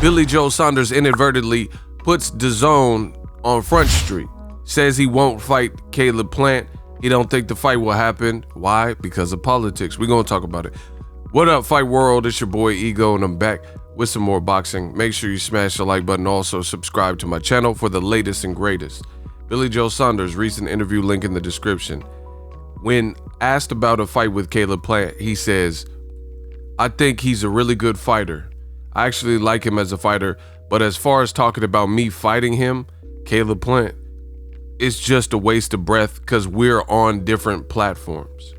Billy Joe Saunders inadvertently puts DAZN on Front Street. Says he won't fight Caleb Plant. He don't think the fight will happen. Why? Because of politics. We're going to talk about it. What up, Fight World? It's your boy Ego, and I'm back with some more boxing. Make sure you smash the like button. Also, subscribe to my channel for the latest and greatest. Billy Joe Saunders, recent interview link in the description. When asked about a fight with Caleb Plant, he says, I think he's a really good fighter. I actually like him as a fighter, but as far as talking about me fighting him, Caleb Plant, it's just a waste of breath because we're on different platforms.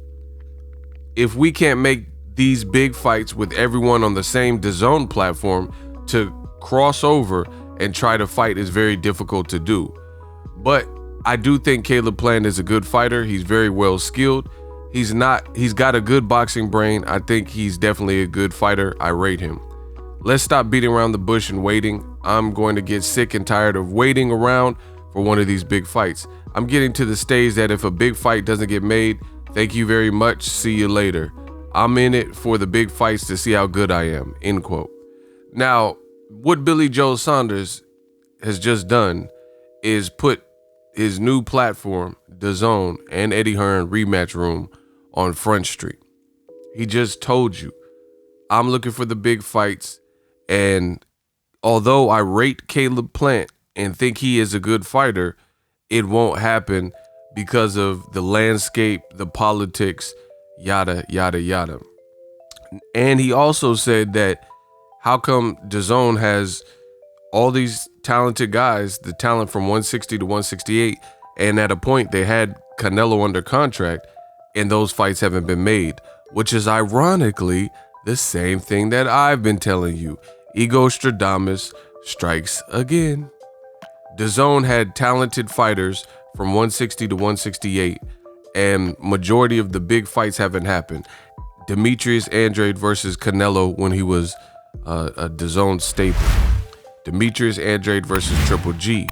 If we can't make these big fights with everyone on the same DAZN platform, to cross over and try to fight is very difficult to do. But I do think Caleb Plant is a good fighter. He's very well skilled. He's got a good boxing brain. I think he's definitely a good fighter. I rate him. Let's stop beating around the bush and waiting. I'm going to get sick and tired of waiting around for one of these big fights. I'm getting to the stage that if a big fight doesn't get made, thank you very much, see you later. I'm in it for the big fights to see how good I am, end quote. Now, what Billy Joe Saunders has just done is put his new platform, DAZN and Eddie Hearn Rematch Room, on Front Street. He just told you, I'm looking for the big fights, and although I rate Caleb Plant and think he is a good fighter, it won't happen because of the landscape, the politics, yada, yada, yada. And he also said that how come DAZN has all these talented guys, the talent from 160 to 168, and at a point they had Canelo under contract, and those fights haven't been made, which is ironically the same thing that I've been telling you. Ego Stradamus strikes again. DAZN had talented fighters from 160 to 168, and majority of the big fights haven't happened. Demetrius Andrade versus Canelo when he was a DAZN staple. Demetrius Andrade versus Triple G.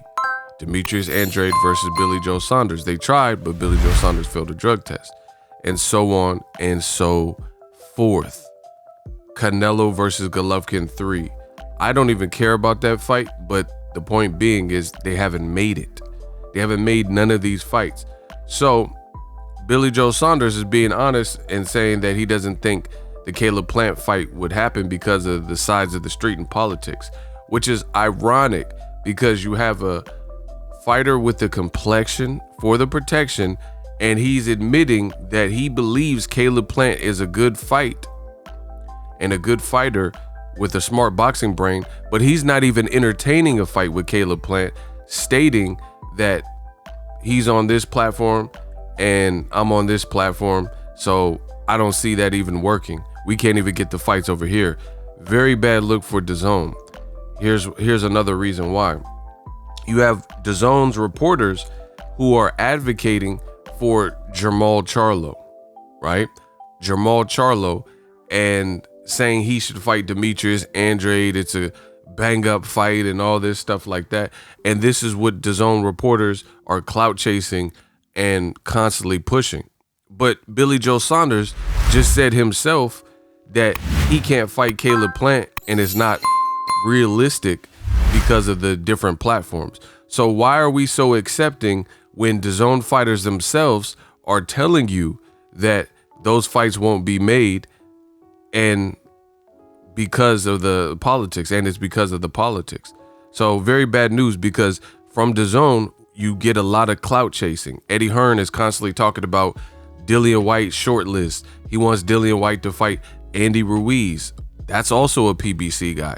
Demetrius Andrade versus Billy Joe Saunders. They tried, but Billy Joe Saunders failed a drug test. And so on and so forth. Canelo versus Golovkin 3. I don't even care about that fight, but the point being is they haven't made it. They haven't made none of these fights. So Billy Joe Saunders is being honest and saying that he doesn't think the Caleb Plant fight would happen because of the sides of the street and politics, which is ironic because you have a fighter with the complexion for the protection, and he's admitting that he believes Caleb Plant is a good fight and a good fighter with a smart boxing brain, but he's not even entertaining a fight with Caleb Plant, stating that he's on this platform and I'm on this platform, so I don't see that even working. We can't even get the fights over here. Very bad look for DAZN. Here's another reason why. You have DAZN's reporters who are advocating for Jermall Charlo, right? Jermall Charlo, and saying he should fight Demetrius Andrade. It's a bang up fight and all this stuff like that. And this is what DAZN reporters are clout chasing and constantly pushing. But Billy Joe Saunders just said himself that he can't fight Caleb Plant, and it's not realistic because of the different platforms. So why are we so accepting when DAZN fighters themselves are telling you that those fights won't be made, and because of the politics, and it's because of the politics? So very bad news, because from DAZN you get a lot of clout chasing. Eddie Hearn is constantly talking about Dillian White shortlist. He wants Dillian White to fight Andy Ruiz. That's also a PBC guy.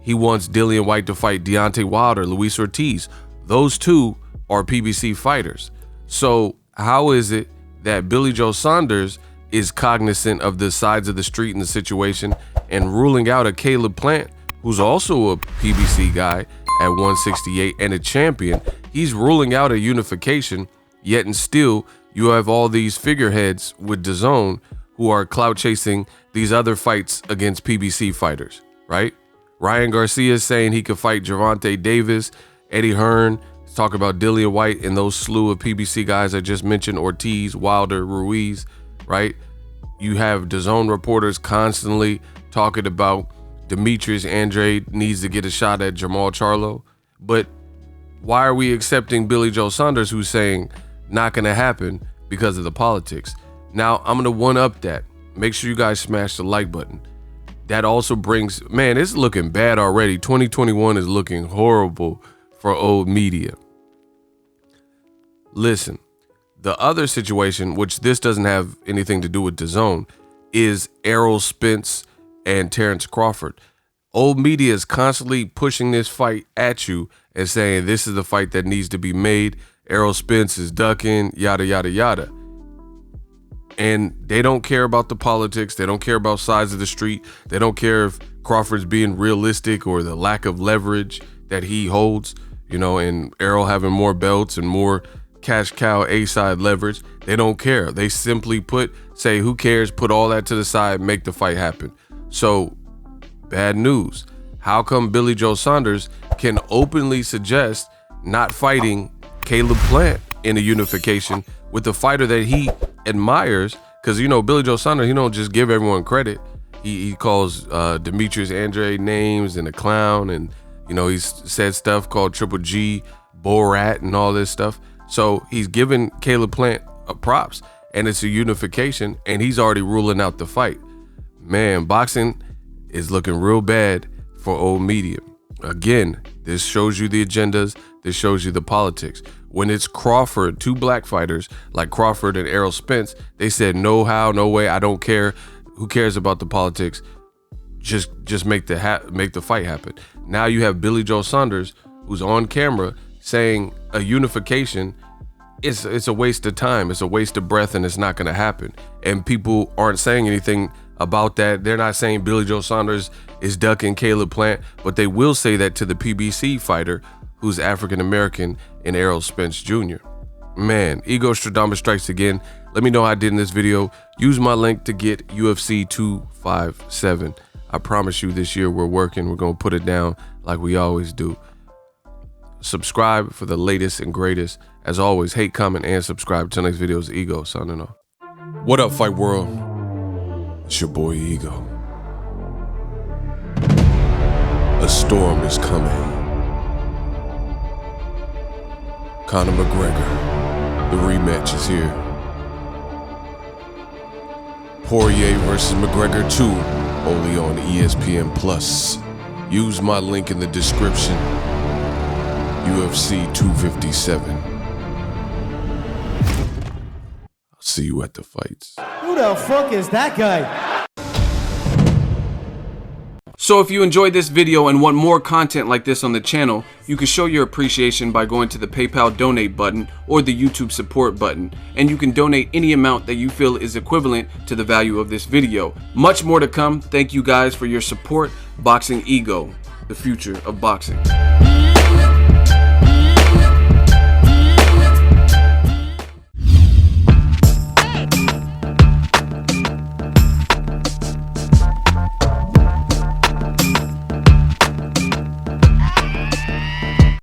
He wants Dillian White to fight Deontay Wilder, Luis Ortiz. Those two are PBC fighters. So how is it that Billy Joe Saunders is cognizant of the sides of the street and the situation and ruling out a Caleb Plant, who's also a PBC guy at 168 and a champion? He's ruling out a unification, yet and still you have all these figureheads with DAZN who are clout chasing these other fights against PBC fighters, right? Ryan Garcia is saying he could fight Gervonta Davis. Eddie Hearn is talking about Dillian White and those slew of PBC guys I just mentioned, Ortiz, Wilder, Ruiz, right? You have DAZN reporters constantly talking about Demetrius Andrade needs to get a shot at Jamal Charlo. But why are we accepting Billy Joe Saunders, who's saying not going to happen because of the politics? Now, I'm going to one-up that. Make sure you guys smash the like button. That also brings, man, it's looking bad already. 2021 is looking horrible for old media. Listen, the other situation, which this doesn't have anything to do with DAZN, is Errol Spence and Terrence Crawford. Old media is constantly pushing this fight at you and saying this is the fight that needs to be made. Errol Spence is ducking, yada, yada, yada. And they don't care about the politics. They don't care about sides of the street. They don't care if Crawford's being realistic or the lack of leverage that he holds, you know, and Errol having more belts and more cash cow A-side leverage. They don't care. They simply say, who cares? Put all that to the side, make the fight happen. So, bad news. How come Billy Joe Saunders can openly suggest not fighting Caleb Plant in a unification with the fighter that he admires? Because, you know, Billy Joe Saunders, he don't just give everyone credit. He calls Demetrius Andrade names and a clown, and, you know, he's said stuff called Triple G, Borat, and all this stuff. So he's giving Caleb Plant props, and it's a unification, and he's already ruling out the fight. Man, boxing is looking real bad for old media. Again, this shows you the agendas. This shows you the politics. When it's Crawford, two black fighters like Crawford and Errol Spence, they said, no how, no way, I don't care. Who cares about the politics? Just make the fight happen. Now you have Billy Joe Saunders, who's on camera saying a unification it's a waste of time, it's a waste of breath, and it's not going to happen. And people aren't saying anything about that. They're not saying Billy Joe Saunders is ducking Caleb Plant, but they will say that to the PBC fighter who's African American and Errol Spence Jr. Man, Ego Stradamus strikes again. Let me know how I did in this video. Use my link to get UFC 257. I promise you this year we're working. We're going to put it down like we always do. Subscribe for the latest and greatest. As always, hate, comment, and subscribe. Till next video is Ego signing off. What up, Fight World? It's your boy Ego. A storm is coming. Conor McGregor, the rematch is here. Poirier versus McGregor 2, only on ESPN Plus. Use my link in the description. UFC 257. I'll see you at the fights. Who the fuck is that guy? So if you enjoyed this video and want more content like this on the channel, you can show your appreciation by going to the PayPal donate button or the YouTube support button, and you can donate any amount that you feel is equivalent to the value of this video. Much more to come. Thank you guys for your support. Boxingego, the future of boxing.